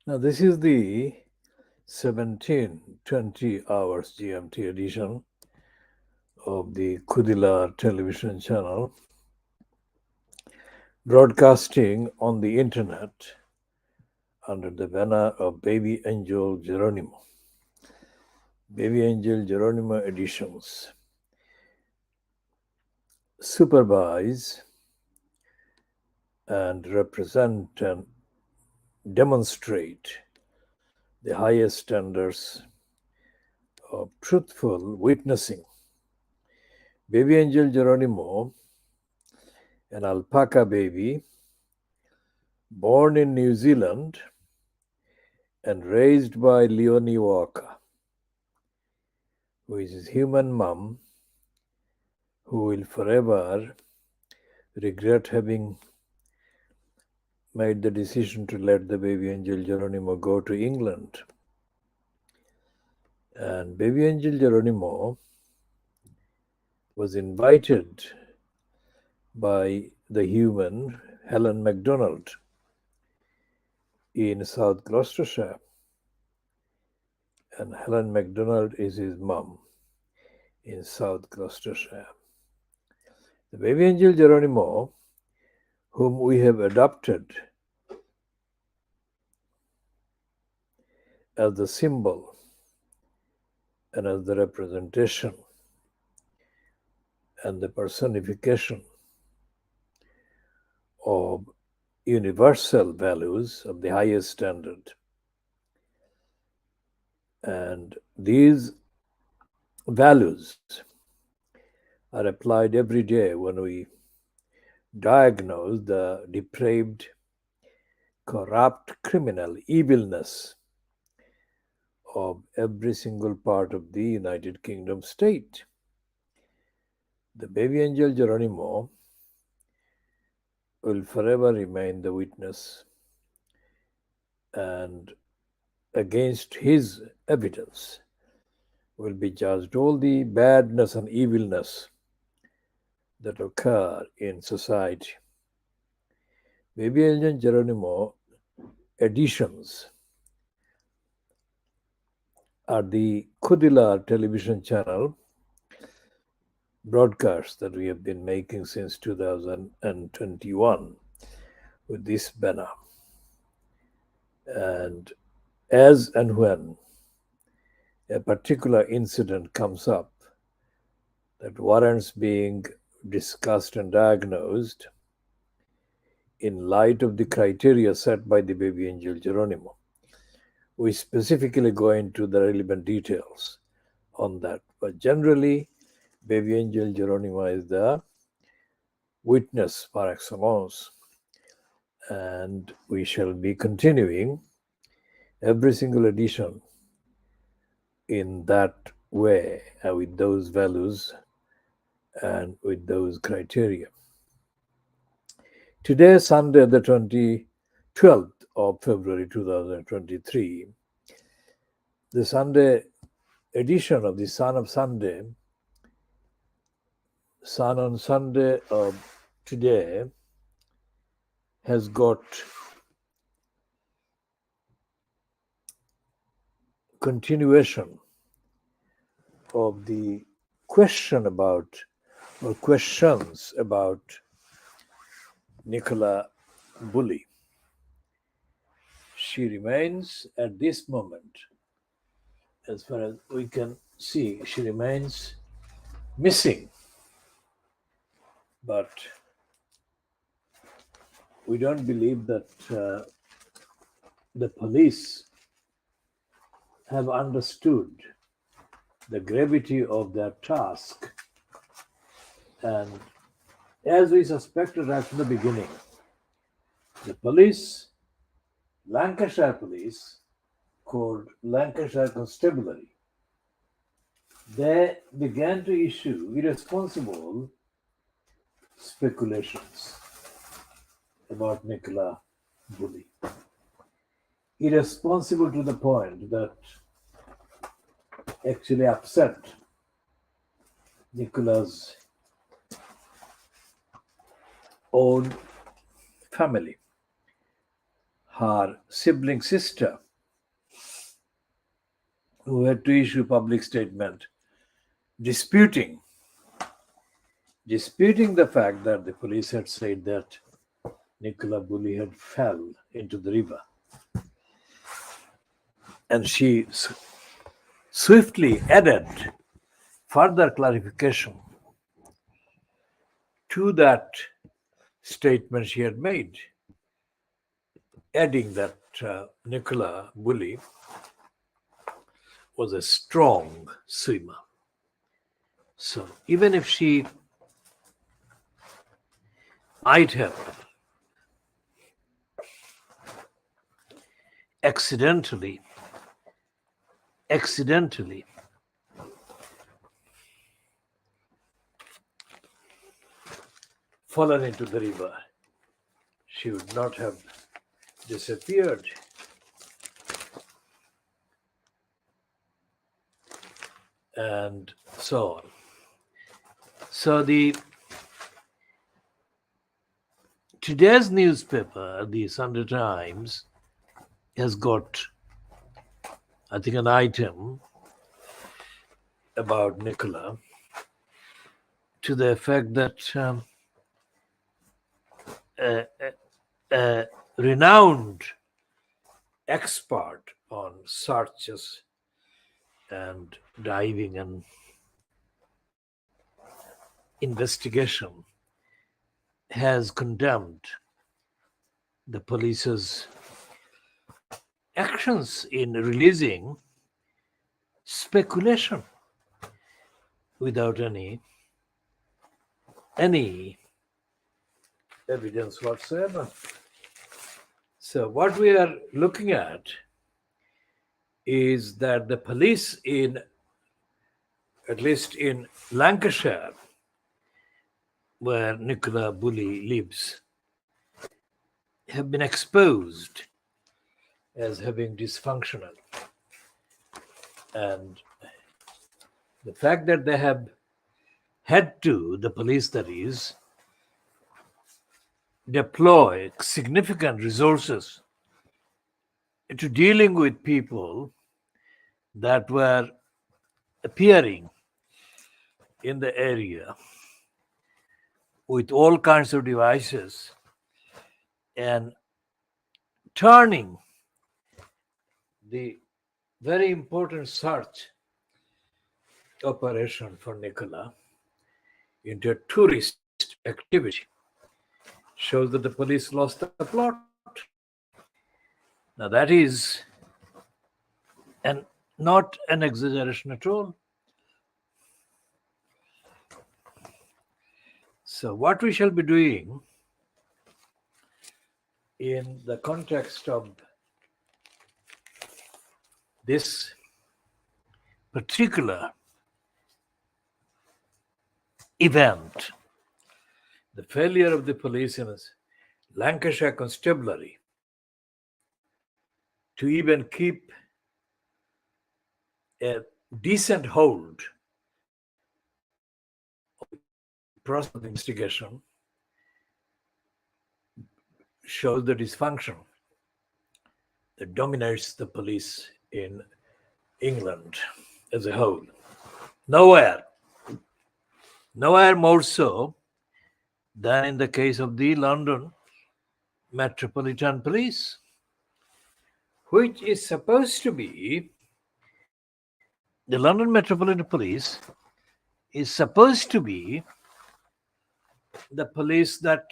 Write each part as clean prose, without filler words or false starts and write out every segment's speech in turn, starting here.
Now, this is the 17:20 hours GMT edition of the KhoodeelaarTV television channel, broadcasting on the internet under the banner of Baby Angel Geronimo. Baby Angel Geronimo editions supervise and represent and demonstrate the highest standards of truthful witnessing. Baby Angel Geronimo, an alpaca baby, born in New Zealand and raised by Leonie Walker, who is his human mom, who will forever regret having made the decision to let the baby angel Geronimo go to England. And baby angel Geronimo was invited by the human Helen MacDonald in South Gloucestershire. And Helen MacDonald is his mom in South Gloucestershire. The baby angel Geronimo, whom we have adopted as the symbol and as the representation and the personification of universal values of the highest standard. And these values are applied every day when we diagnose the depraved, corrupt, criminal evilness of every single part of the United Kingdom state. The baby angel Geronimo will forever remain the witness, and against his evidence will be judged all the badness and evilness that occur in society. Baby angel Geronimo editions are the KhoodeelaarTV television channel broadcasts that we have been making since 2021 with this banner. And as and when a particular incident comes up that warrants being discussed and diagnosed in light of the criteria set by the baby angel Geronimo, we specifically go into the relevant details on that. But generally, baby angel Geronimo is the witness par excellence, and we shall be continuing every single edition in that way, with those values and with those criteria. Today, Sunday, the 12th of February 2023, the Sunday edition of the Son of Sunday, Sun on Sunday of today, has got continuation of the question about, or questions about, Nicola Bulley. She remains at this moment, as far as we can see, she remains missing. But we don't believe that the police have understood the gravity of their task. And as we suspected right from the beginning, the police, Lancashire police, called Lancashire Constabulary, they began to issue irresponsible speculations about Nicola Bulley. Irresponsible to the point that actually upset Nicola's own family. her sibling sister, who had to issue public statement disputing the fact that the police had said that Nicola Bully had fell into the river. And she swiftly added further clarification to that statement she had made, adding that Nicola Bully was a strong swimmer. So even if she might have accidentally fallen into the river, she would not have disappeared. And so on. So today's newspaper, the Sunday Times, has got, I think, an item about Nicola to the effect that a renowned expert on searches and diving and investigation has condemned the police's actions in releasing speculation without any evidence whatsoever. So what we are looking at is that the police at least in Lancashire, where Nicola Bully lives, have been exposed as having dysfunctional. And the fact that they have had to, the police that is, deploy significant resources to dealing with people that were appearing in the area with all kinds of devices and turning the very important search operation for Nicola into a tourist activity shows that the police lost the plot. Now that is not an exaggeration at all. So what we shall be doing in the context of this particular event, the failure of the police in Lancashire Constabulary to even keep a decent hold of the process of investigation shows the dysfunction that dominates the police in England as a whole. Nowhere more so than in the case of the London Metropolitan Police, which is supposed to be, the London Metropolitan Police is supposed to be the police that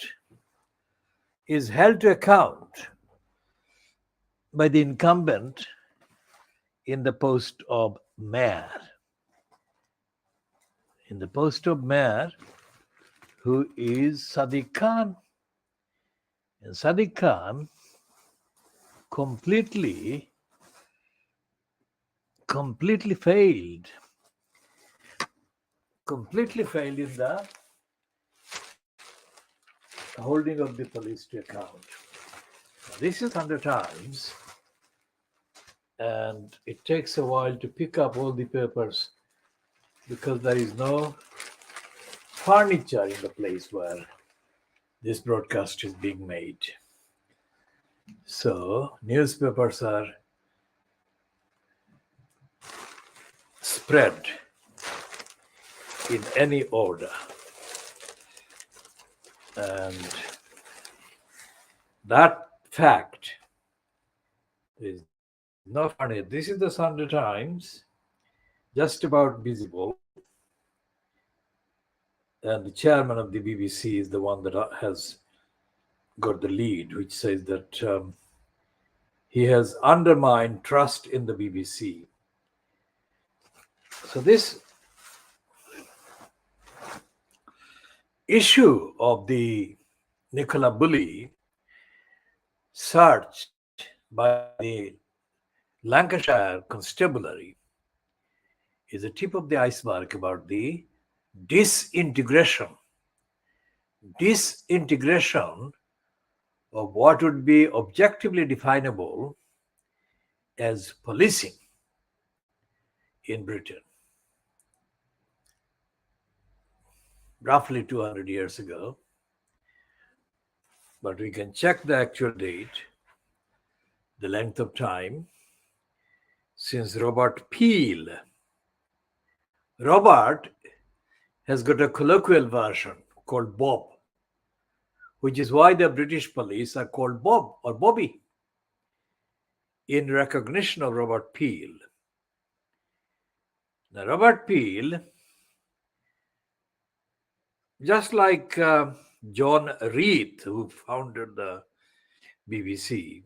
is held to account by the incumbent in the post of mayor. In the post of mayor, who is Sadiq Khan. And Sadiq Khan completely failed in the holding of the police to account. Now, this is 100 times, and it takes a while to pick up all the papers because there is no furniture in the place where this broadcast is being made. So newspapers are spread in any order. And that fact is not funny. This is the Sunday Times, just about visible. And the chairman of the BBC is the one that has got the lead, which says that he has undermined trust in the BBC. So this issue of the Nicola Bulley search by the Lancashire Constabulary is a tip of the iceberg about the disintegration of what would be objectively definable as policing in Britain. Roughly 200 years ago, but we can check the actual date, the length of time since Robert Peel. Robert has got a colloquial version called Bob, which is why the British police are called Bob or Bobby, in recognition of Robert Peel. Now, Robert Peel, just like John Reith, who founded the BBC,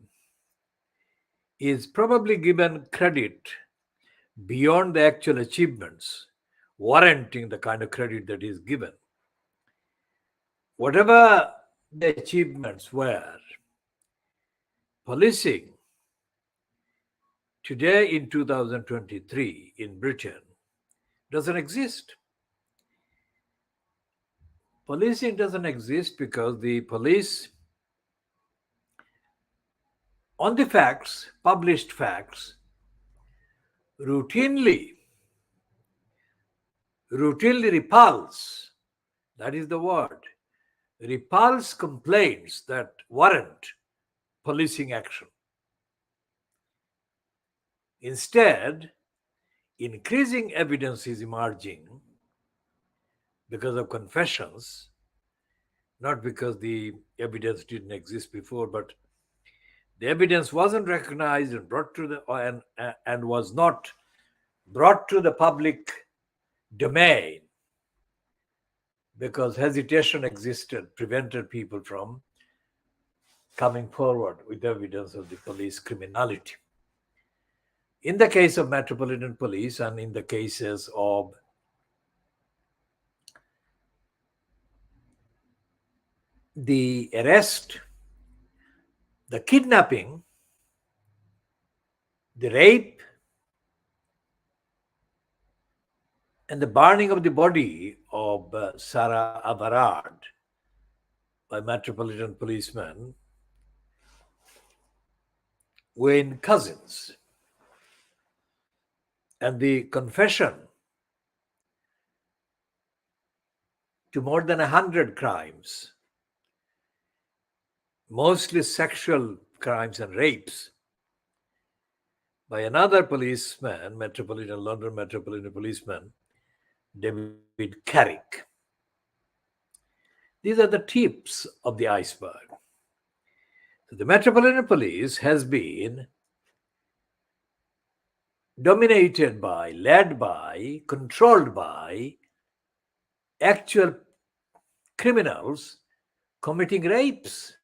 is probably given credit beyond the actual achievements, warranting the kind of credit that is given. Whatever the achievements were, policing today in 2023 in Britain doesn't exist. Policing doesn't exist because the police, on the facts, published facts, routinely repulse, that is the word, repulse complaints that warrant policing action. Instead, increasing evidence is emerging because of confessions, not because the evidence didn't exist before, but the evidence wasn't recognized and brought to the and was not brought to the public domain because hesitation existed, prevented people from coming forward with evidence of the police criminality. In the case of Metropolitan Police and in the cases of the arrest, the kidnapping, the rape, and the burning of the body of Sarah Avarard by Metropolitan policeman Wayne Cousins, and the confession to more than 100 crimes, mostly sexual crimes and rapes, by another policeman, London Metropolitan policeman, David Carrick. These are the tips of the iceberg. So the Metropolitan Police has been dominated by, led by, controlled by actual criminals committing rapes,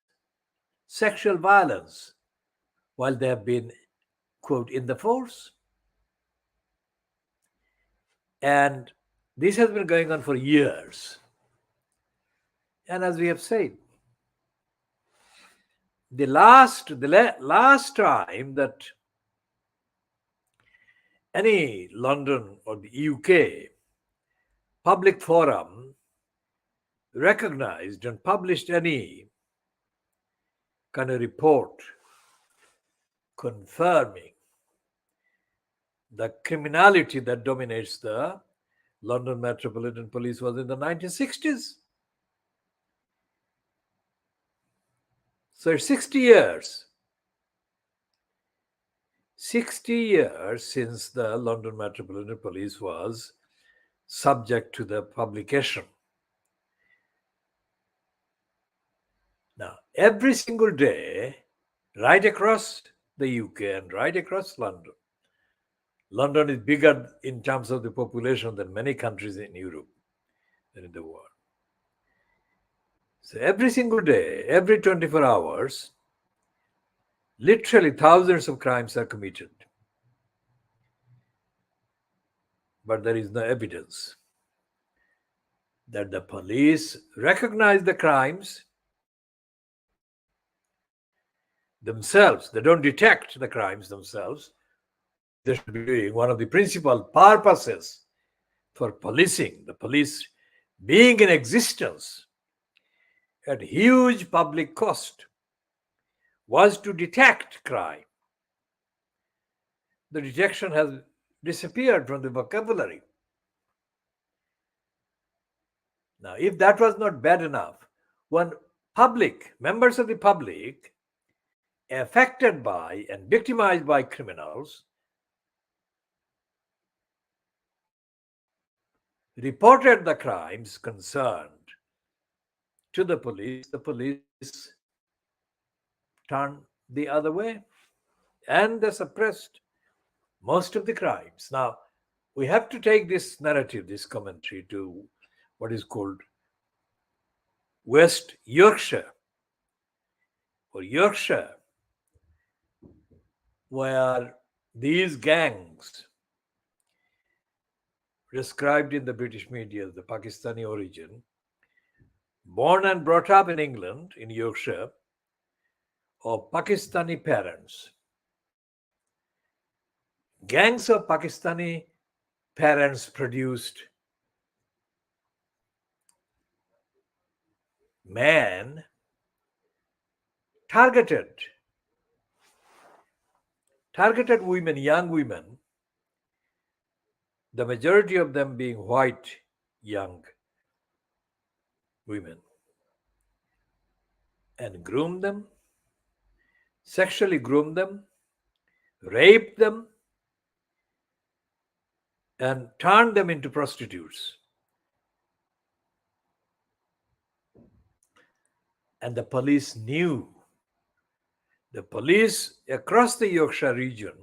sexual violence, while they have been, quote, in the force. And this has been going on for years. And as we have said, the last time that any London or the UK public forum recognized and published any kind of report confirming the criminality that dominates the London Metropolitan Police was in the 1960s. So it's 60 years 60 years since the London Metropolitan Police was subject to the publication. Now, every single day, right across the UK and right across London, London is bigger in terms of the population than many countries in Europe and in the world. So every single day, every 24 hours, literally thousands of crimes are committed. But there is no evidence that the police recognize the crimes themselves. They don't detect the crimes themselves, which they should be doing. One of the principal purposes for policing, the police being in existence at huge public cost, was to detect crime. The detection has disappeared from the vocabulary. Now, if that was not bad enough, when members of the public affected by and victimized by criminals reported the crimes concerned to the police turned the other way and they suppressed most of the crimes. Now, we have to take this narrative, this commentary, to what is called West Yorkshire or Yorkshire, where these gangs, described in the British media as the Pakistani origin, born and brought up in England, in Yorkshire, of Pakistani parents. Gangs of Pakistani parents produced men targeted women, young women, the majority of them being white young women, and groomed them, sexually groomed them, raped them, and turned them into prostitutes. And the police knew. The police across the Yorkshire region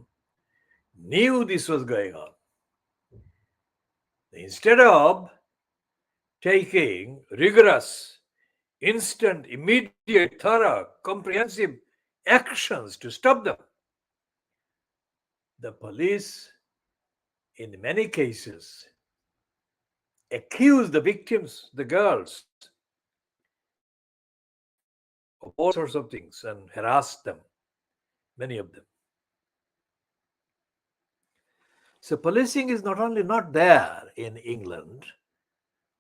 knew this was going on. Instead of taking rigorous, instant, immediate, thorough, comprehensive actions to stop them, the police, in many cases, accused the victims, the girls, of all sorts of things and harassed them, many of them. So policing is not only not there in England,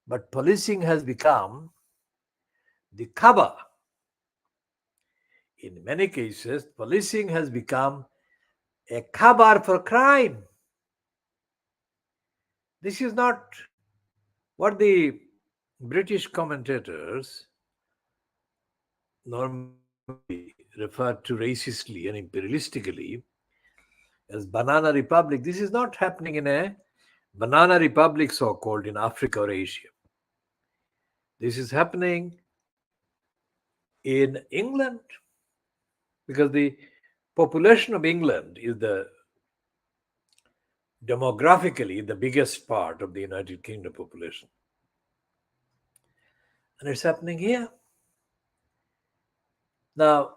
but policing has become the cover. In many cases, policing has become a cover for crime. This is not what the British commentators normally refer to racistly and imperialistically as banana republic. This is not happening in a banana republic, so-called, in Africa or Asia. This is happening in England because the population of England is demographically the biggest part of the United Kingdom population. And it's happening here. Now,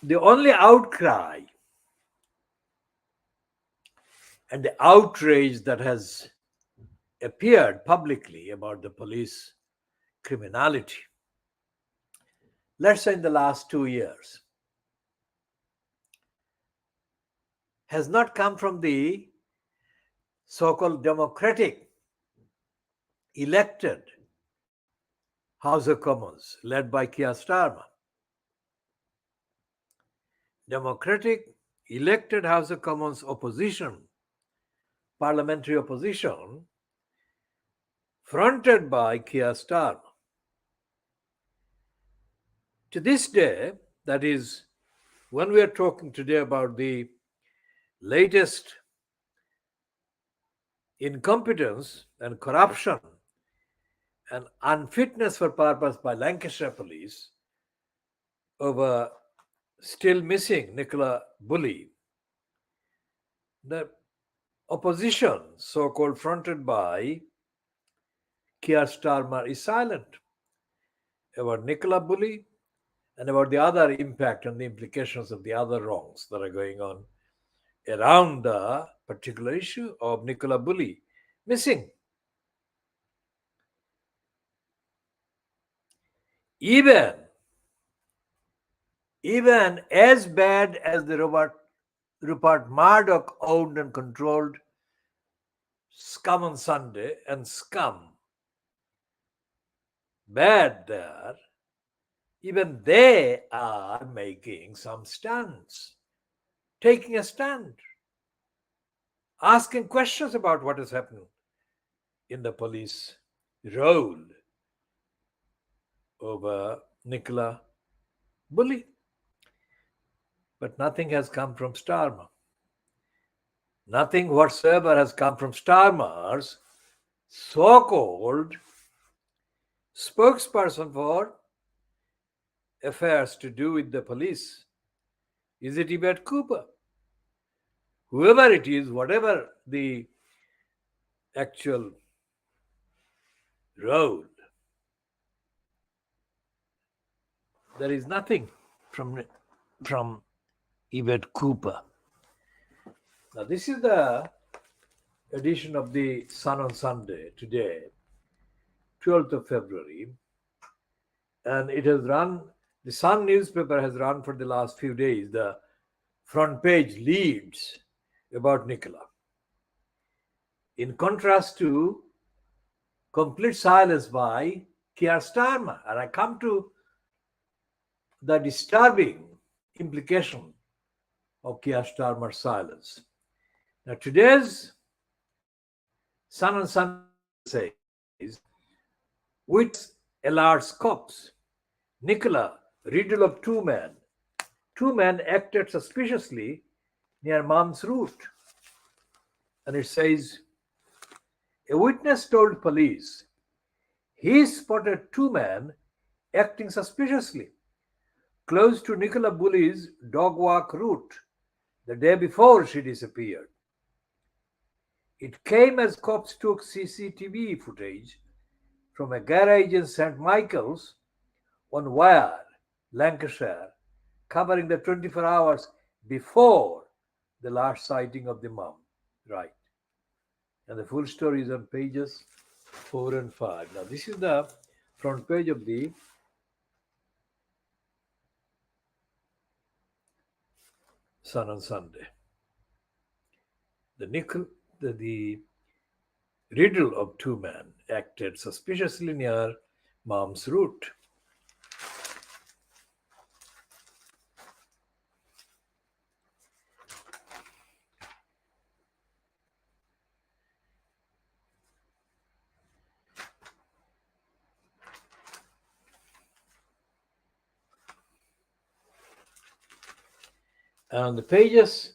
the only outcry and the outrage that has appeared publicly about the police criminality, let's say in the last 2 years, has not come from the so-called democratic elected House of Commons led by Keir Starmer. Democratic elected House of Commons opposition, parliamentary opposition, fronted by Keir Starmer. To this day, that is, when we are talking today about the latest incompetence and corruption and unfitness for purpose by Lancashire police over still missing Nicola Bulley, the opposition, so-called fronted by Keir Starmer, is silent about Nicola Bulley and about the other impact and the implications of the other wrongs that are going on around the particular issue of Nicola Bulley missing. Even as bad as the Rupert Murdoch owned and controlled Scum on Sunday and Scum, bad there, even they are making some stands, taking a stand, asking questions about what is happening in the police role over Nicola Bulley. But nothing has come from Starmer. Nothing whatsoever has come from Starmer's so-called spokesperson for affairs to do with the police. Is it Yvette Cooper? Whoever it is, whatever the actual role, there is nothing from Yvette Cooper. Now, this is the edition of the Sun on Sunday today, 12th of February, and it has run, the Sun newspaper has run for the last few days the front page leads about Nicola. In contrast to complete silence by Keir Starmer. And I come to the disturbing implication of Keir Starmer's silence. Now, today's Sun on Sunday says, with alerts cops, Nicola, riddle of two men. Two men acted suspiciously near mom's route. And it says, a witness told police he spotted two men acting suspiciously close to Nicola Bulley's dog walk route the day before she disappeared. It came as cops took CCTV footage from a garage in St. Michael's on Wire, Lancashire, covering the 24 hours before the last sighting of the mom. Right. And the full story is on pages 4 and 5. Now, this is the front page of the Sun on Sunday. The riddle of two men acted suspiciously near mom's route. And the pages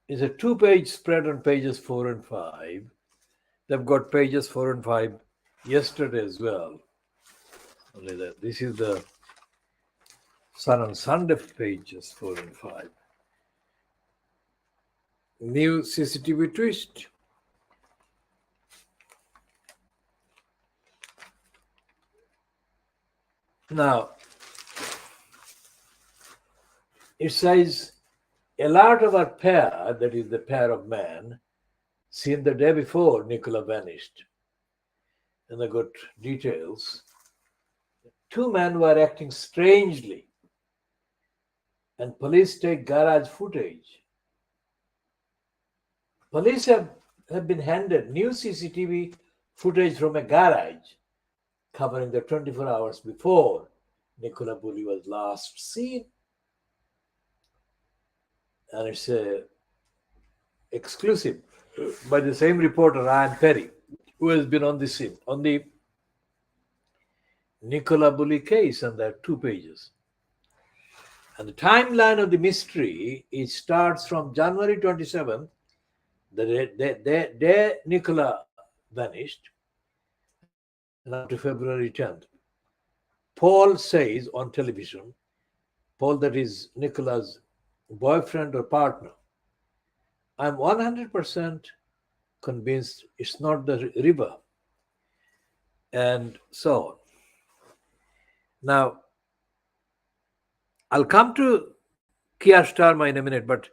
is a two-page spread on pages 4 and 5. They've got pages 4 and 5 yesterday as well. Only that this is the Sun on Sunday pages 4 and 5. New CCTV twist. Now, it says, alert of our pair, that is the pair of men, seen the day before Nicola vanished. And I got details. Two men were acting strangely, and police take garage footage. Police have been handed new CCTV footage from a garage covering the 24 hours before Nicola Bulley was last seen. And it's exclusive by the same reporter, Ryan Perry, who has been on the scene, on the Nicola Bulley case, and there are 2 pages. And the timeline of the mystery, it starts from January 27th, the day Nicola vanished, and up to February 10th. Paul says on television, Paul, that is Nicola's boyfriend or partner, I'm 100% convinced it's not the river, and so on. Now, I'll come to Keir Starmer in a minute, but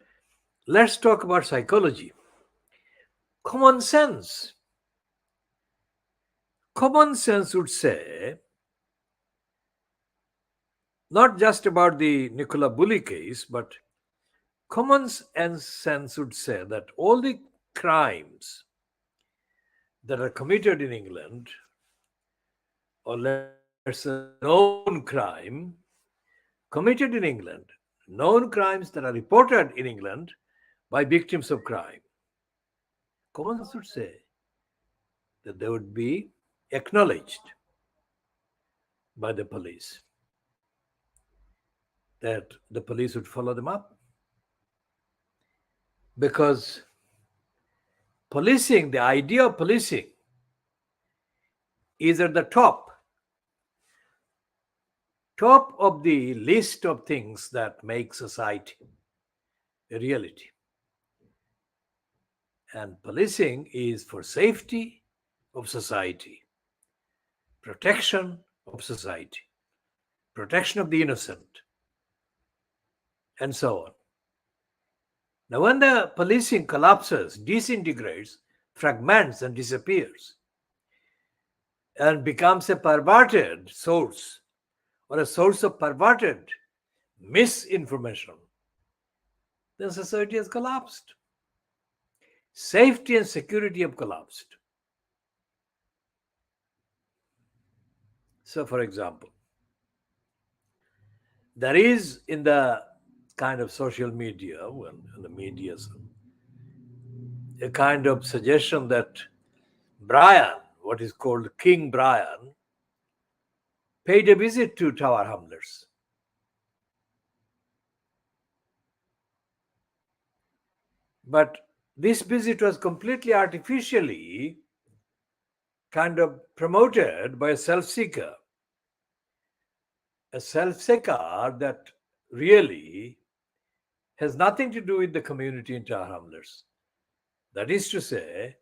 let's talk about psychology. Common sense. Common sense would say, not just about the Nicola Bully case, but common sense would say that all the crimes that are committed in England, or let's say known crime committed in England, known crimes that are reported in England by victims of crime, common sense would say that they would be acknowledged by the police, that the police would follow them up. Because policing, the idea of policing, is at the top of the list of things that make society a reality. And policing is for safety of society, protection of society, protection of the innocent, and so on. Now, when the policing collapses, disintegrates, fragments, and disappears, and becomes a perverted source or a source of perverted misinformation, then society has collapsed. Safety and security have collapsed. So, for example, there is in the kind of social media, in the media, a kind of suggestion that Brian, what is called King Brian, paid a visit to Tower Hamlets. But this visit was completely artificially kind of promoted by a self-seeker that really has nothing to do with the community in Tower Hamlets. That is to say,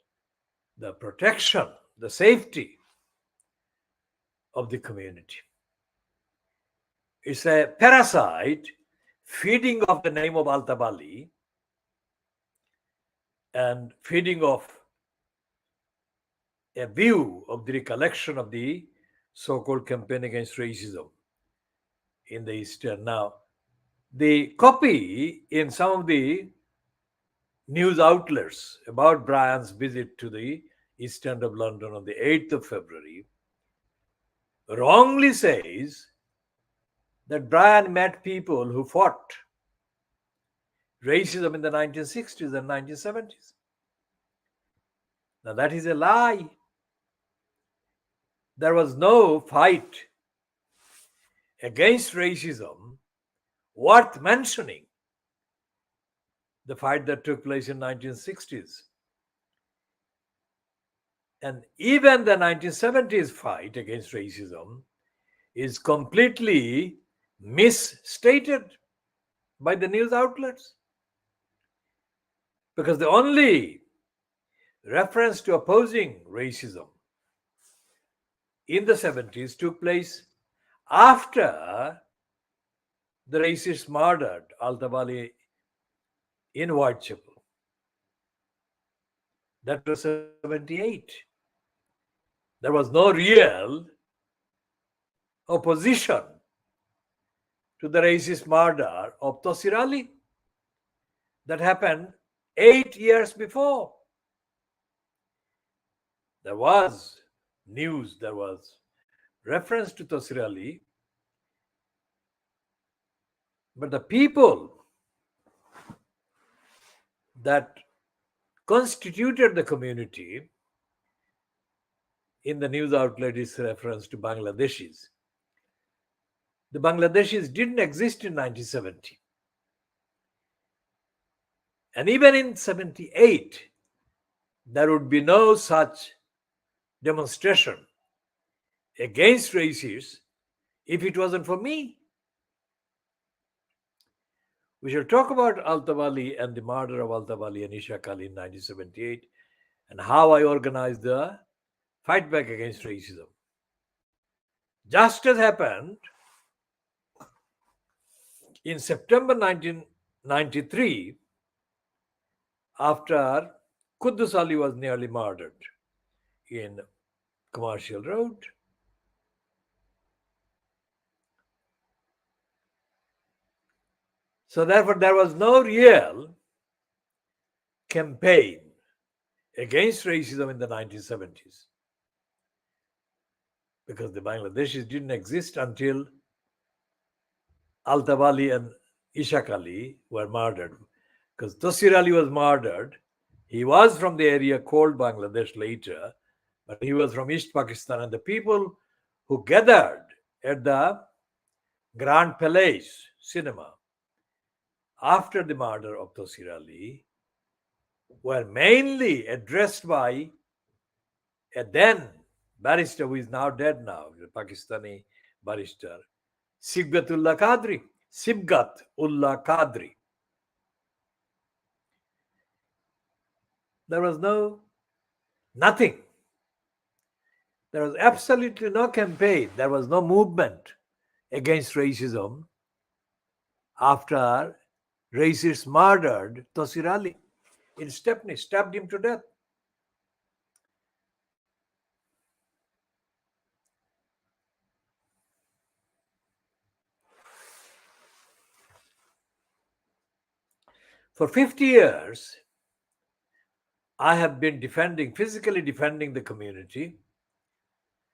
the protection, the safety of the community. It's a parasite feeding off the name of Al-Tabali and feeding off a view of the recollection of the so-called campaign against racism in the Eastern. Now, the copy in some of the news outlets about Brian's visit to the East End of London on the 8th of February wrongly says that Brian met people who fought racism in the 1960s and 1970s. Now, that is a lie. There was no fight against racism worth mentioning, the fight that took place in 1960s. And even the 1970s fight against racism is completely misstated by the news outlets. Because the only reference to opposing racism in the 70s took place after the racists murdered Al-Tabali in Whitechapel. That was 78. There was no real opposition to the racist murder of Tosir Ali that happened 8 years before. There was news, there was reference to Tosir Ali, but the people that constituted the community in the news outlet is reference to Bangladeshis. the Bangladeshis didn't exist in 1970. And even in 78, there would be no such demonstration against racists if it wasn't for me. We shall talk about Altawali and the murder of Altawali and Ishaq Ali in 1978 and how I organized the fight back against racism. Just as happened in September 1993, after Quddus Ali was nearly murdered in Commercial Road. So therefore, there was no real campaign against racism in the 1970s because the Bangladeshis didn't exist until Altawali and Ishaq Ali were murdered. Because Tasir Ali was murdered, he was from the area called Bangladesh later, but he was from East Pakistan. And the people who gathered at the Grand Palace cinema after the murder of Tasir Ali were mainly addressed by a then barrister who is now dead now, the Pakistani barrister, Sibgat Ullah Qadri. There was nothing. There was absolutely no campaign. There was no movement against racism after racists murdered Tasir Ali in Stepney, stabbed him to death. For 50 years, I have been physically defending the community,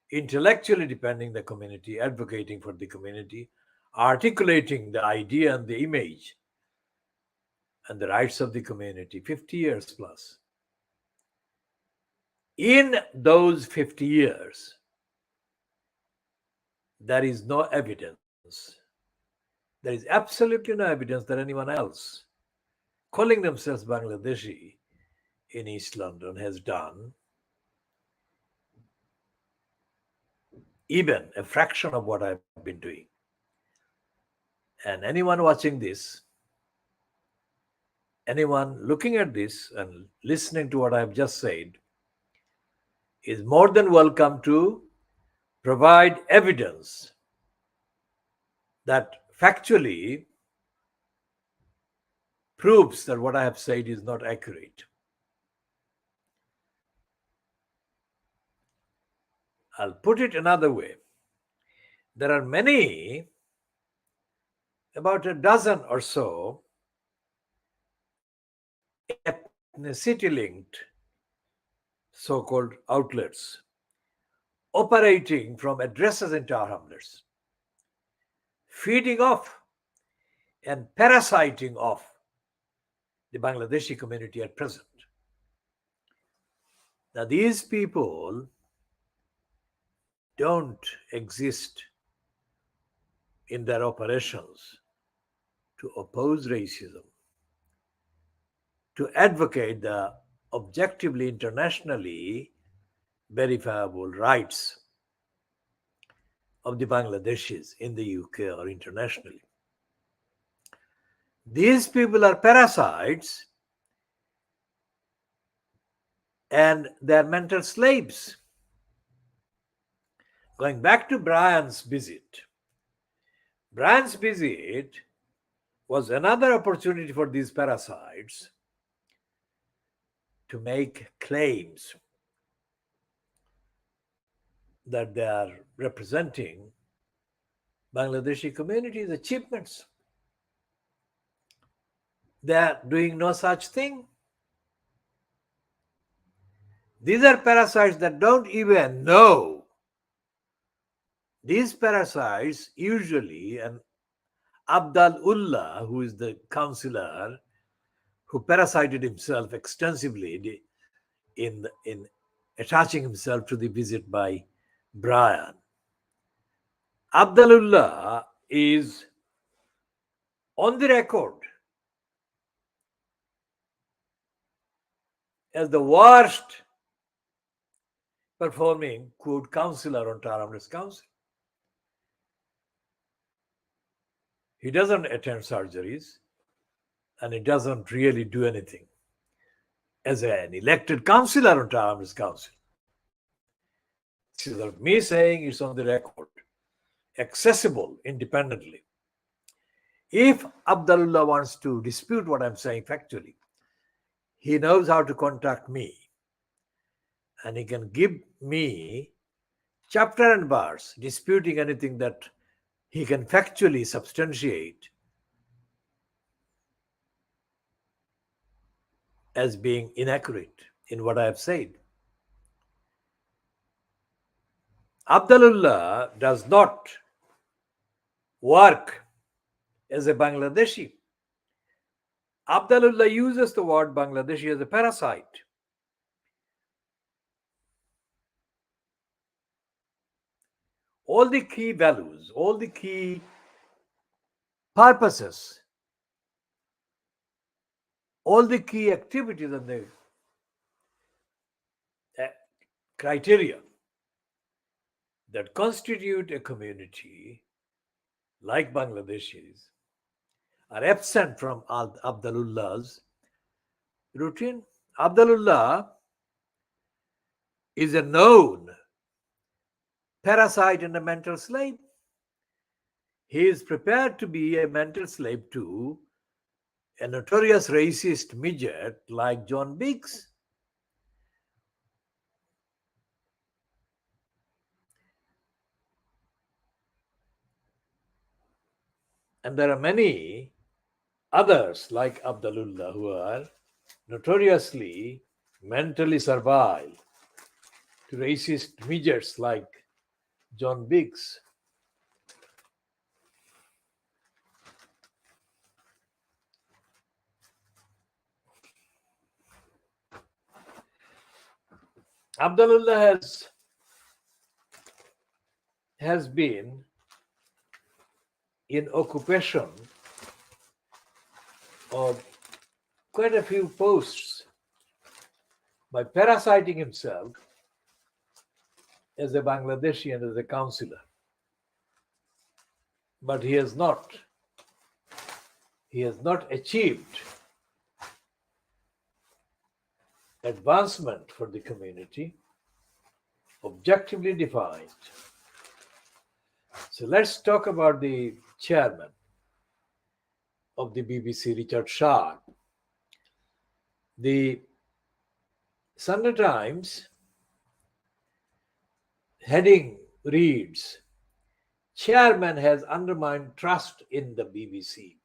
intellectually defending the community, advocating for the community, articulating the idea and the image and the rights of the community, 50 years plus. In those 50 years, there is no evidence. There is absolutely no evidence that anyone else calling themselves Bangladeshi in East London has done even a fraction of what I've been doing. And anyone watching this, anyone looking at this and listening to what I've just said is more than welcome to provide evidence that factually proves that what I have said is not accurate. I'll put it another way. There are many, about a dozen or so, ethnicity-linked so-called outlets operating from addresses in Tower Hamlets, feeding off and parasiting off the Bangladeshi community at present. Now, these people don't exist in their operations to oppose racism, to advocate the objectively, internationally verifiable rights of the Bangladeshis in the UK or internationally. These people are parasites and they're mental slaves. Going back to Brian's visit was another opportunity for these parasites to make claims that they are representing Bangladeshi community's achievements. They are doing no such thing. These are parasites that don't even know. These parasites usually, and Abdal Ullah, who is the counselor who parasited himself extensively in attaching himself to the visit by Brian. Abdulullah is on the record as the worst performing quote councillor on Taram's council. He doesn't attend surgeries and he doesn't really do anything as an elected councillor on Taram's council. This is me saying it's on the record, accessible independently. If Abdullah wants to dispute what I'm saying factually, he knows how to contact me and he can give me chapter and verse disputing anything that he can factually substantiate as being inaccurate in what I have said. Abdullah does not work as a Bangladeshi. Abdullah uses the word Bangladeshi as a parasite. All the key values, all the key purposes, all the key activities and the criteria that constitute a community like Bangladeshis are absent from Abdullah's routine. Abdullah is a known parasite and a mental slave. He is prepared to be a mental slave to a notorious racist midget like John Biggs. And there are many others like Abdullah who are notoriously mentally servile to racist midgets like John Biggs. Abdullah has been in occupation of quite a few posts by parasiting himself as a Bangladeshi and as a councillor. But he has not achieved advancement for the community objectively defined. So let's talk about the chairman of the BBC, Hrs Shah. The Sunday Times heading reads, "Chairman has undermined trust in the BBC."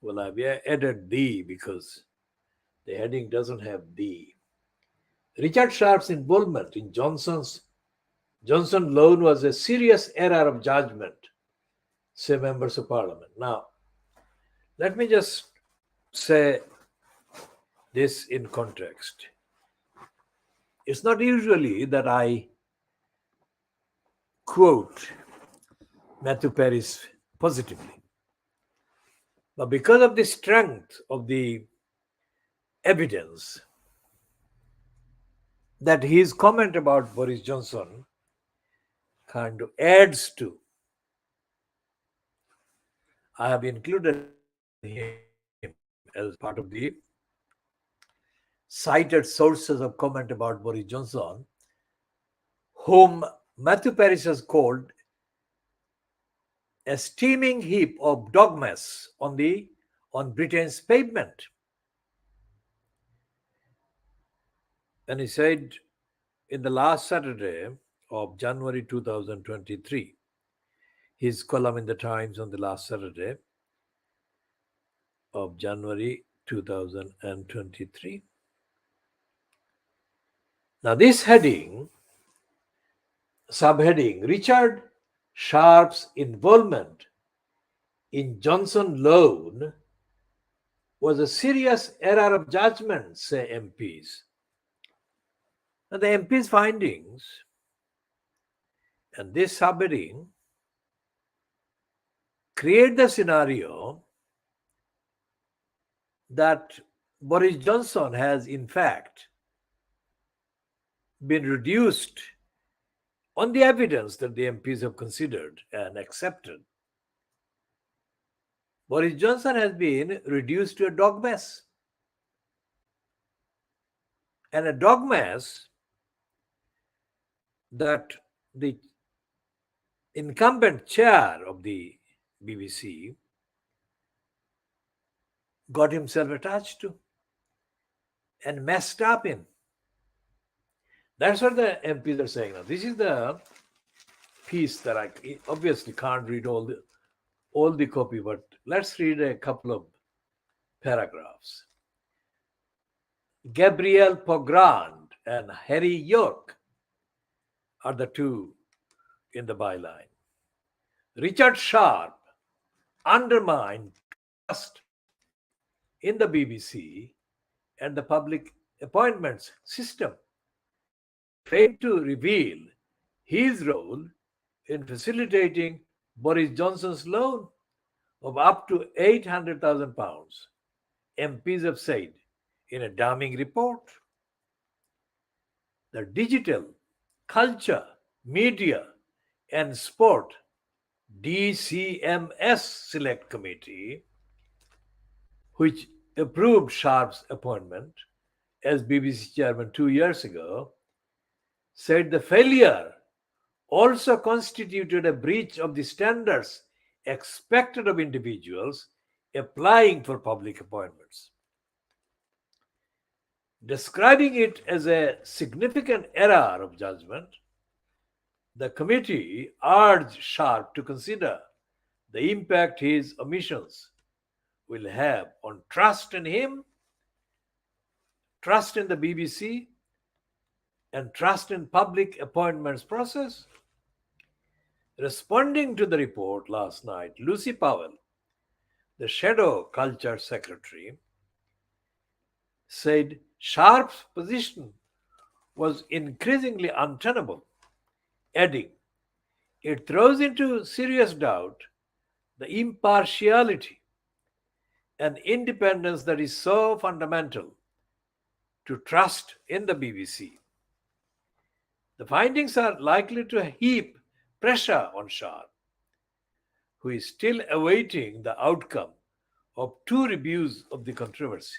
Well, I've added "the" because the heading doesn't have "the." Hrs Shah's involvement in Johnson loan was a serious error of judgment, say members of parliament. Now, let me just say this in context. It's not usually that I quote Matthew Paris positively, but because of the strength of the evidence that his comment about Boris Johnson kind of adds to, I have included him as part of the cited sources of comment about Boris Johnson, whom Matthew Paris has called a steaming heap of dog mess on Britain's pavement. And he said in the last Saturday of January 2023, his column in the Times on the last Saturday of January 2023. Now this subheading, Richard Sharp's involvement in Johnson loan was a serious error of judgment, say MPs. Now the MPs' findings and this subheading create the scenario that Boris Johnson has in fact been reduced on the evidence that the MPs have considered and accepted. Boris Johnson has been reduced to a dog mess. And a dog mess that the incumbent chair of the BBC got himself attached to and messed up in. That's what the MPs are saying now. This is the piece that I obviously can't read all the copy, but let's read a couple of paragraphs. Gabrielle Pogrand and Harry York are the two in the byline. Richard Sharp undermined trust in the BBC and the public appointments system, failed to reveal his role in facilitating Boris Johnson's loan of up to £800,000, MPs have said in a damning report. The Digital, Culture, Media and Sport DCMS Select Committee, which approved Sharp's appointment as BBC chairman 2 years ago, said the failure also constituted a breach of the standards expected of individuals applying for public appointments. Describing it as a significant error of judgment, the committee urged Sharp to consider the impact his omissions will have on trust in him, trust in the BBC, and trust in public appointments process. Responding to the report last night, Lucy Powell, the shadow culture secretary, said Sharp's position was increasingly untenable, adding, it throws into serious doubt the impartiality and independence that is so fundamental to trust in the BBC. The findings are likely to heap pressure on Sharp, who is still awaiting the outcome of 2 reviews of the controversy.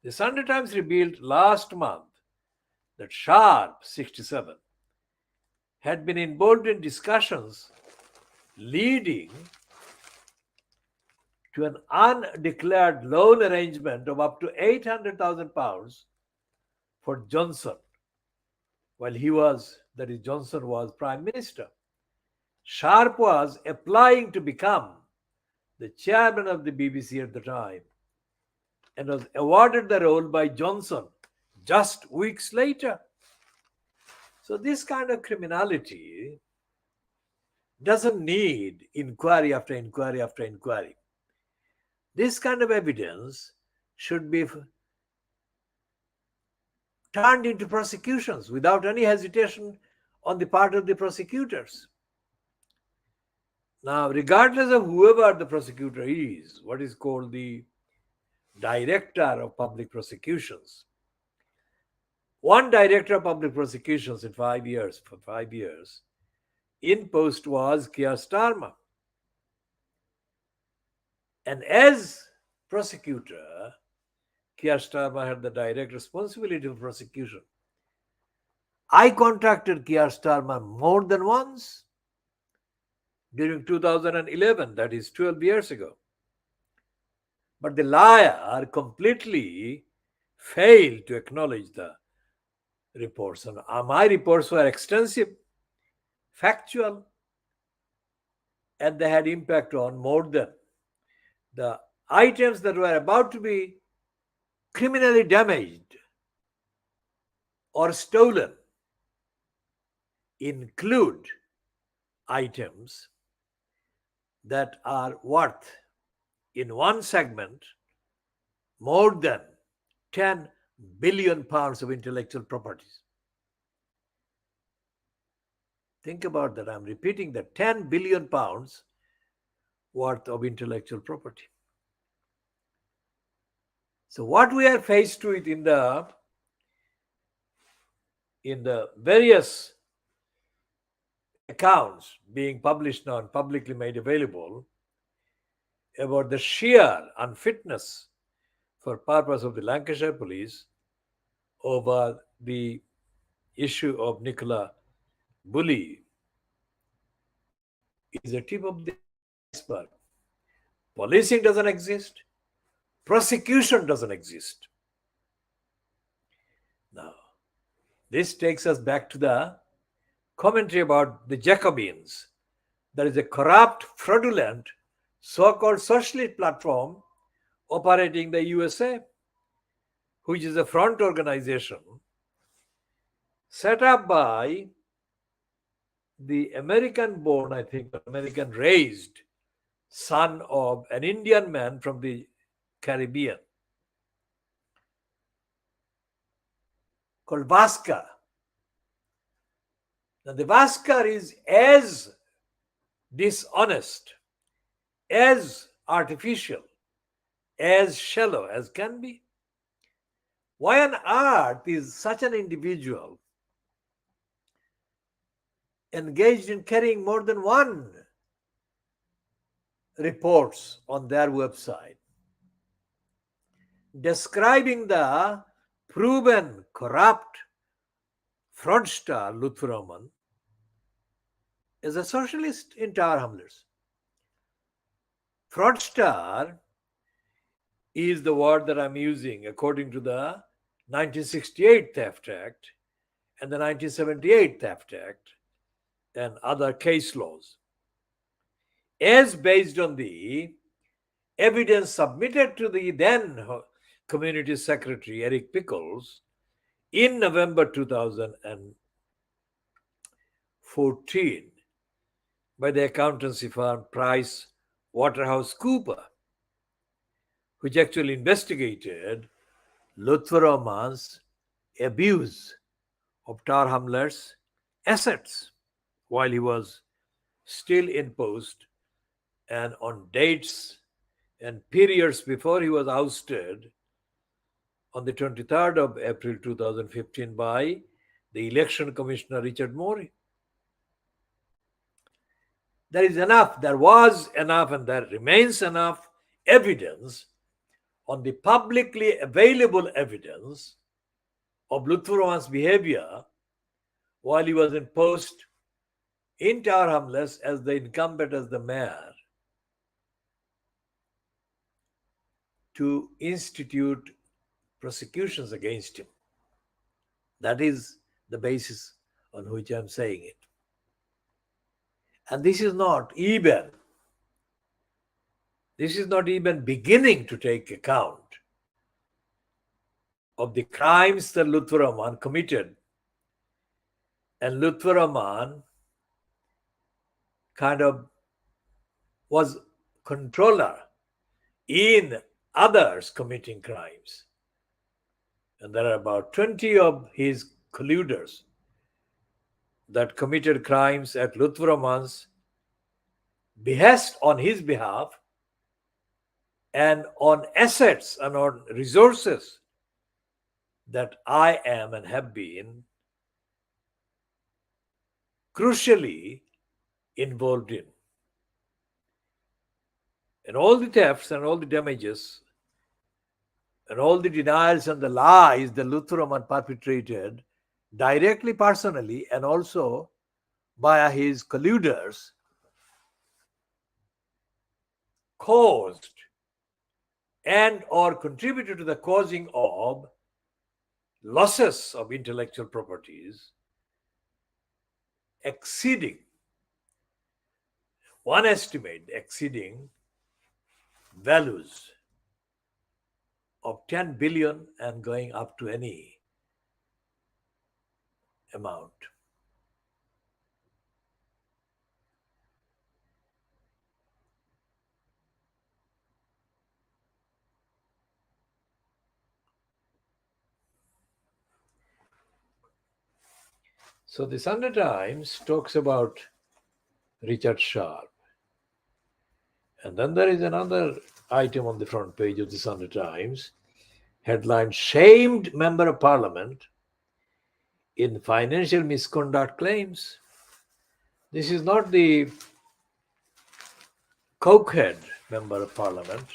The Sunday Times revealed last month that Sharp, 67, had been involved in discussions leading to an undeclared loan arrangement of up to £800,000 for Johnson while Johnson was Prime Minister. Sharp was applying to become the chairman of the BBC at the time and was awarded the role by Johnson just weeks later. So this kind of criminality doesn't need inquiry after inquiry after inquiry. This kind of evidence should be turned into prosecutions without any hesitation on the part of the prosecutors. Now, regardless of whoever the prosecutor is, what is called the Director of Public Prosecutions, one Director of Public Prosecutions for 5 years, in post was Keir Starmer. And as prosecutor, Keir Starmer had the direct responsibility of prosecution. I contacted Keir Starmer more than once during 2011, that is 12 years ago. But the liar completely failed to acknowledge the reports. And my reports were extensive, factual, and they had impact on more than the items that were about to be criminally damaged or stolen include items that are worth in one segment more than 10 billion pounds of intellectual properties. Think about that. I'm repeating that 10 billion pounds worth of intellectual property. So what we are faced with in the various accounts being published now and publicly made available about the sheer unfitness for purpose of the Lancashire police over the issue of Nicola Bully is a tip of the iceberg. Policing doesn't exist. Prosecution doesn't exist. Now, this takes us back to the commentary about the Jacobins. There is a corrupt, fraudulent, so-called socialist platform operating in the USA, which is a front organization set up by the American-born, I think, American-raised son of an Indian man from the Caribbean called Vasca. Now, the Vasca is as dishonest, as artificial, as shallow as can be. Why on earth is such an individual engaged in carrying more than one reports on their website describing the proven corrupt fraudster Lutfur Rahman as a socialist in Tower Hamlets? Fraudster is the word that I'm using according to the 1968 Theft Act and the 1978 Theft Act and other case laws, as based on the evidence submitted to the then Community Secretary Eric Pickles in November 2014 by the accountancy firm Price Waterhouse Cooper, which actually investigated Lutfur Rahman's abuse of Tower Hamlets' assets while he was still in post and on dates and periods before he was ousted on the 23rd of April 2015 by the Election Commissioner Richard Morey. There is enough, there was enough, and there remains enough evidence on the publicly available evidence of Lutfur Rahman's behavior while he was in post in Tower Hamlets as the incumbent, as the mayor, to institute prosecutions against him. That is the basis on which I'm saying it. And this is not even beginning to take account of the crimes that Lutfur Rahman committed. And Lutfur Rahman kind of was controller in others committing crimes. And there are about 20 of his colluders that committed crimes at Lutfur Rahman's behest, on his behalf, and on assets and on resources that I am and have been crucially involved in. And all the thefts and all the damages and all the denials and the lies that Lutfur Rahman perpetrated directly, personally, and also via his colluders, caused and or contributed to the causing of losses of intellectual properties exceeding, one estimate exceeding values of 10 billion and going up to any amount. So the Sunday Times talks about Richard Sharp. And then there is another item on the front page of the Sunday Times, headline Shamed Member of Parliament in Financial Misconduct Claims. This is not the cokehead Member of Parliament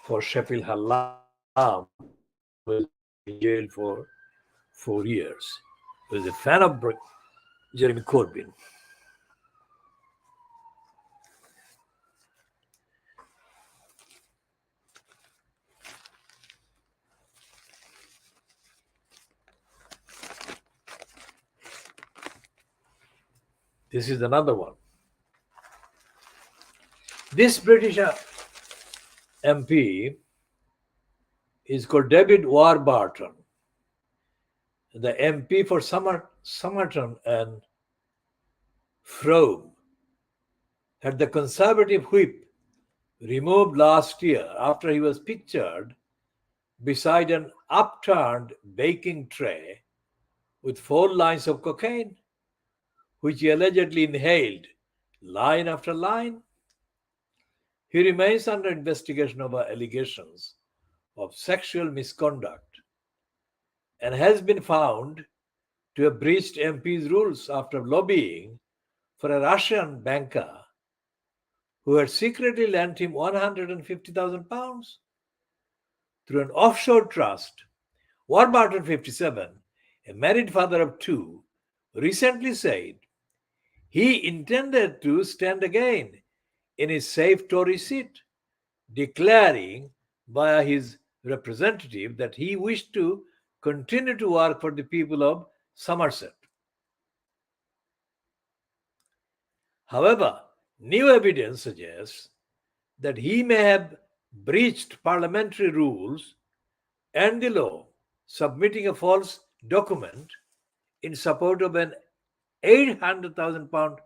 for Sheffield Hallam, who is in jail for 4 years, who is a fan of Jeremy Corbyn. This is another one. This British MP is called David Warburton, the MP for Somerton and Frome, had the Conservative whip removed last year after he was pictured beside an upturned baking tray with 4 lines of cocaine, which he allegedly inhaled line after line. He remains under investigation over allegations of sexual misconduct and has been found to have breached MP's rules after lobbying for a Russian banker who had secretly lent him £150,000 through an offshore trust. Warburton, 57, a married father of 2, recently said he intended to stand again in his safe Tory seat, declaring via his representative that he wished to continue to work for the people of Somerset. However, new evidence suggests that he may have breached parliamentary rules and the law, submitting a false document in support of an £800,000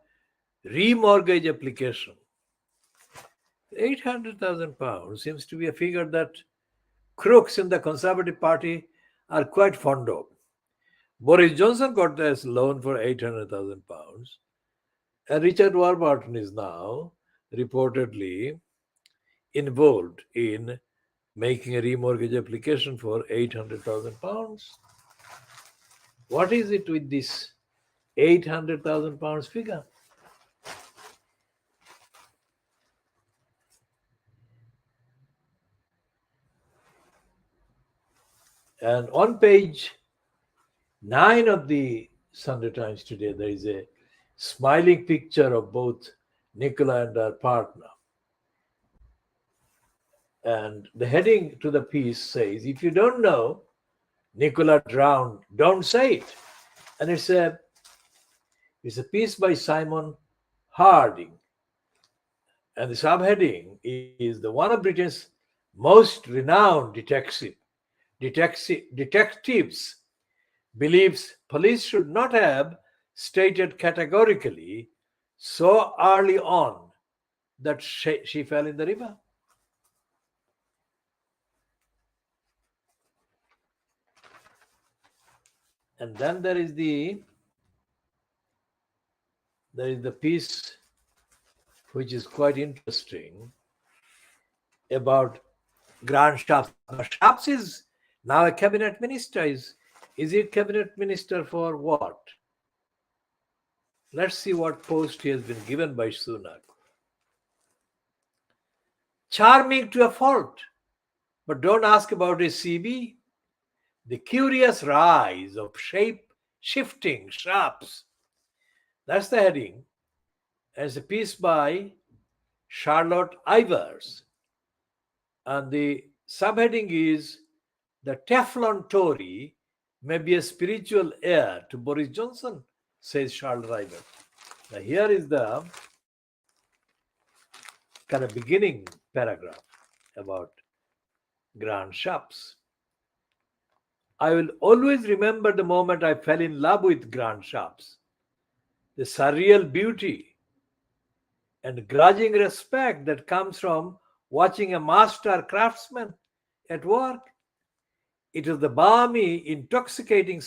remortgage application. £800,000 seems to be a figure that crooks in the Conservative Party are quite fond of. Boris Johnson got this loan for £800,000, and Richard Warburton is now reportedly involved in making a remortgage application for £800,000. What is it with this £800,000 figure? And on page 9 of the Sunday Times today, there is a smiling picture of both Nicola and her partner. And the heading to the piece says, if you don't know Nicola drowned, don't say it. And it's a piece by Simon Harding. And the subheading is the one of Britain's most renowned detectives believes police should not have stated categorically so early on that she fell in the river. And then there is the piece which is quite interesting about Grant Shapps. Shapps is now a cabinet minister. Is he cabinet minister for what? Let's see what post he has been given by Sunak. Charming to a fault, but don't ask about his CV. The curious rise of shape-shifting Shapps. That's the heading. As a piece by Charlotte Ivers. And the subheading is the Teflon Tory may be a spiritual heir to Boris Johnson, says Charlotte Ivers. Now here is the kind of beginning paragraph about Grant Shapps. I will always remember the moment I fell in love with Grant Shapps. The surreal beauty and grudging respect that comes from watching a master craftsman at work. It was the balmy, intoxicating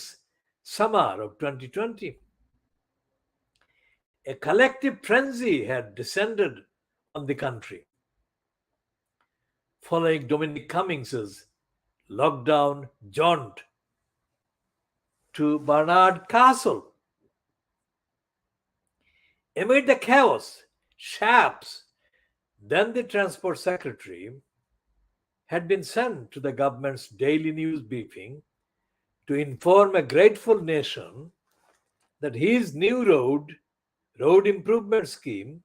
summer of 2020. A collective frenzy had descended on the country. following Dominic Cummings's lockdown jaunt to Barnard Castle. Amid the chaos, Shapps, then the Transport Secretary, had been sent to the government's daily news briefing to inform a grateful nation that his new road improvement scheme,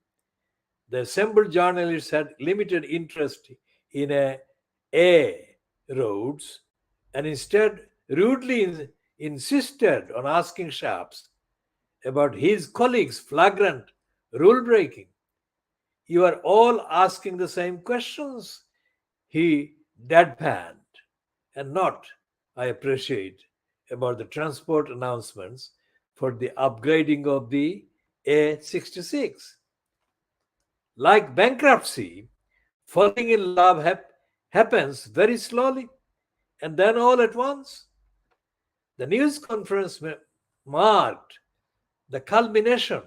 the assembled journalists had limited interest in A roads and instead rudely insisted on asking Shapps about his colleagues' flagrant rule breaking. You are all asking the same questions, he deadpanned, and not, I appreciate, about the transport announcements for the upgrading of the A66. Like bankruptcy, falling in love happens very slowly and then all at once. The news conference marked the culmination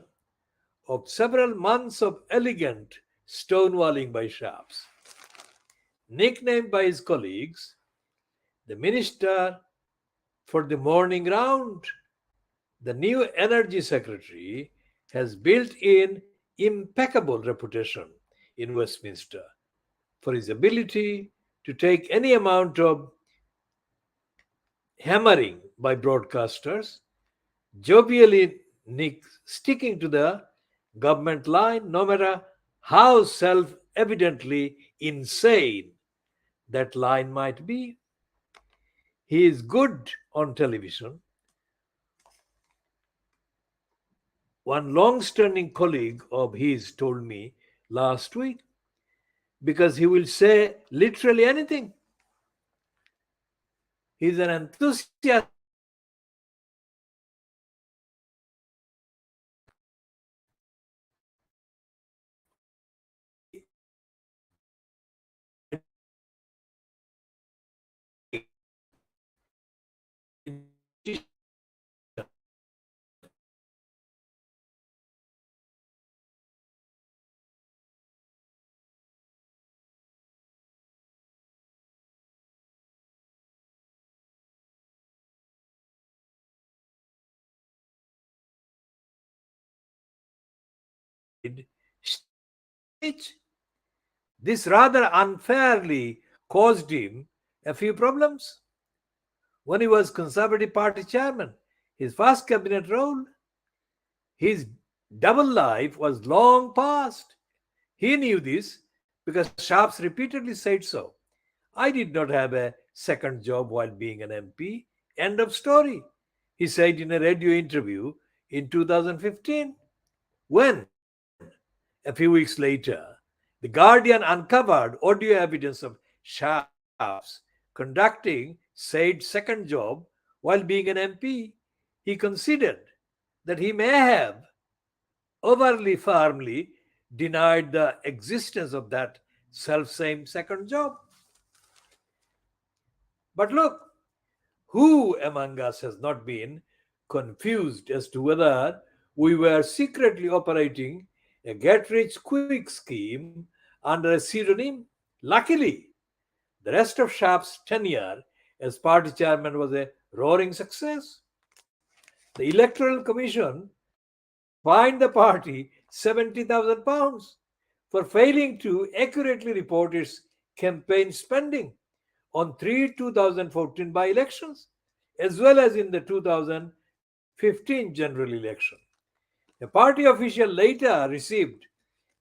of several months of elegant stonewalling by Shapps. Nicknamed by his colleagues the Minister for the Morning Round, the new Energy Secretary has built in impeccable reputation in Westminster for his ability to take any amount of hammering by broadcasters, jovially sticking to the government line, no matter how self evidently insane that line might be. He is good on television. One long standing colleague of his told me last week, because he will say literally anything. He's an enthusiastic stage. This rather unfairly caused him a few problems. When he was Conservative Party chairman, his first cabinet role, his double life was long past. He knew this because Sharps repeatedly said so. I did not have a second job while being an MP. End of story. He said in a radio interview in 2015. When, a few weeks later, the Guardian uncovered audio evidence of Sharps conducting said second job while being an MP, he considered that he may have overly firmly denied the existence of that self-same second job. But look, who among us has not been confused as to whether we were secretly operating a get rich quick scheme under a pseudonym? Luckily, the rest of Sharp's tenure as party chairman was a roaring success. The Electoral Commission fined the party £70,000 for failing to accurately report its campaign spending on three 2014 by elections, as well as in the 2015 general election. A party official later received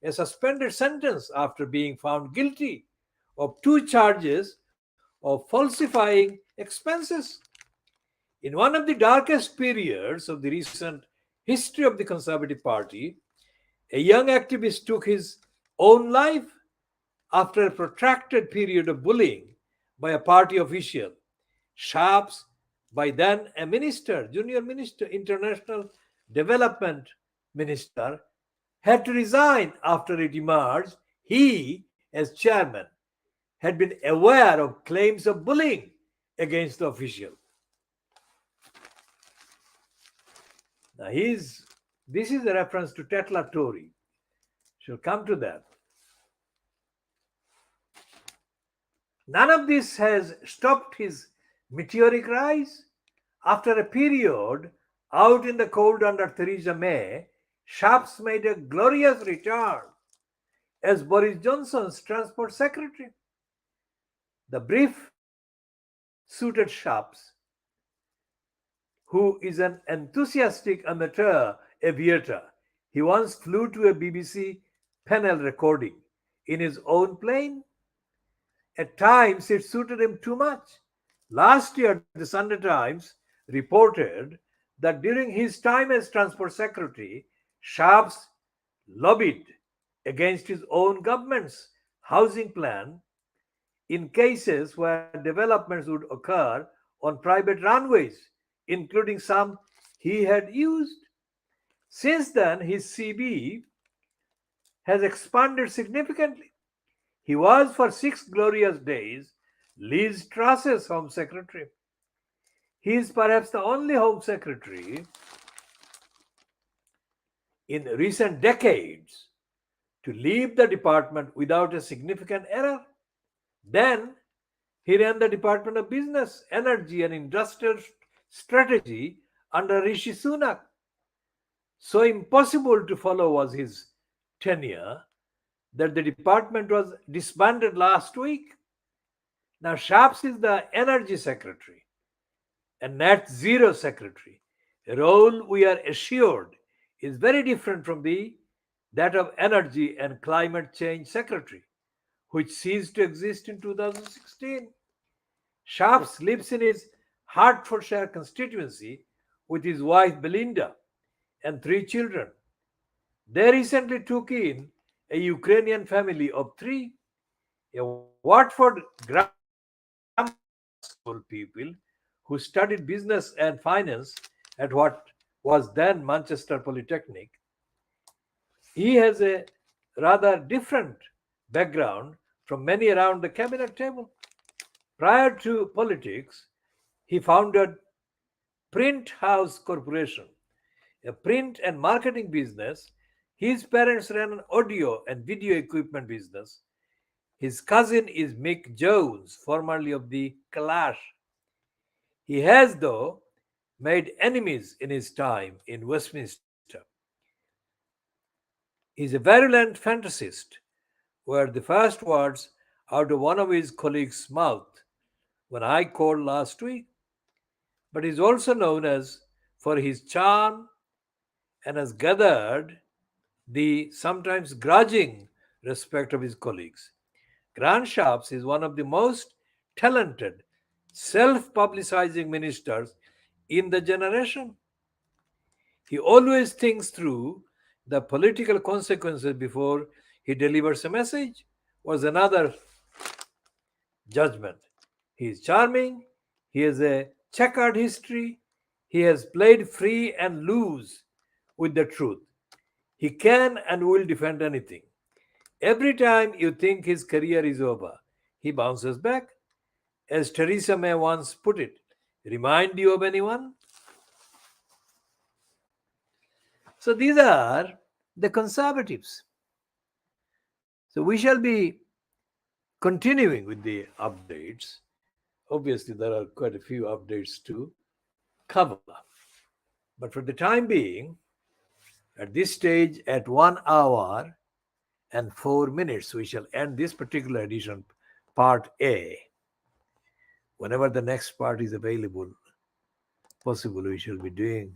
a suspended sentence after being found guilty of two charges of falsifying expenses. In one of the darkest periods of the recent history of the Conservative Party, a young activist took his own life after a protracted period of bullying by a party official. Sharps, by then a minister, junior minister, international development minister, had to resign after it emerged he, as chairman, had been aware of claims of bullying against the official. Now, this is a reference to Tetla Tory. She'll come to that. None of this has stopped his meteoric rise. After a period out in the cold under Theresa May, Sharps made a glorious return as Boris Johnson's transport secretary. The brief suited Sharps, who is an enthusiastic amateur aviator. He once flew to a BBC panel recording in his own plane. At times, it suited him too much. Last year, the Sunday Times reported that during his time as Transport Secretary, Sharps lobbied against his own government's housing plan in cases where developments would occur on private runways, including some he had used. Since then, his CB has expanded significantly. He was for 6 glorious days Liz Truss's Home Secretary. He is perhaps the only Home Secretary in recent decades to leave the department without a significant error. Then he ran the Department of Business, Energy and Industrial Strategy under Rishi Sunak. So impossible to follow was his tenure that the department was disbanded last week. Now, Sharps is the Energy Secretary and Net Zero Secretary, a role we are assured is very different from that of Energy and Climate Change Secretary, which ceased to exist in 2016. Sharps lives in his Hertfordshire constituency with his wife Belinda and 3 children. They recently took in a Ukrainian family of 3, a Watford grammar school pupil who studied business and finance at what was then Manchester Polytechnic. He has a rather different background from many around the cabinet table. Prior to politics, he founded Print House Corporation, a print and marketing business. His parents ran an audio and video equipment business. His cousin is Mick Jones, formerly of the Clash. He has, though, made enemies in his time in Westminster. He is a virulent fantasist, were the first words out of one of his colleagues' mouth when I called last week. But he is also known as for his charm and has gathered the sometimes grudging respect of his colleagues. Grant Shapps is one of the most talented, self publicizing ministers in the generation. He always thinks through the political consequences before he delivers a message, was another judgment. He is charming, he has a checkered history, he has played free and loose with the truth. He can and will defend anything. Every time you think his career is over, he bounces back. As Theresa May once put it, remind you of anyone? So these are the conservatives. So we shall be continuing with the updates. Obviously, there are quite a few updates to cover. But for the time being, at this stage, at 1 hour and 4 minutes, we shall end this particular edition, part A. Whenever the next part is available, possible, we shall be doing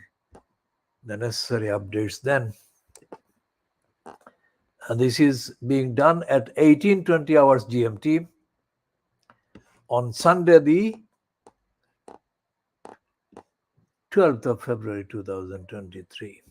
the necessary updates then. And this is being done at 18:20 hours GMT on Sunday, the 12th of February 2023.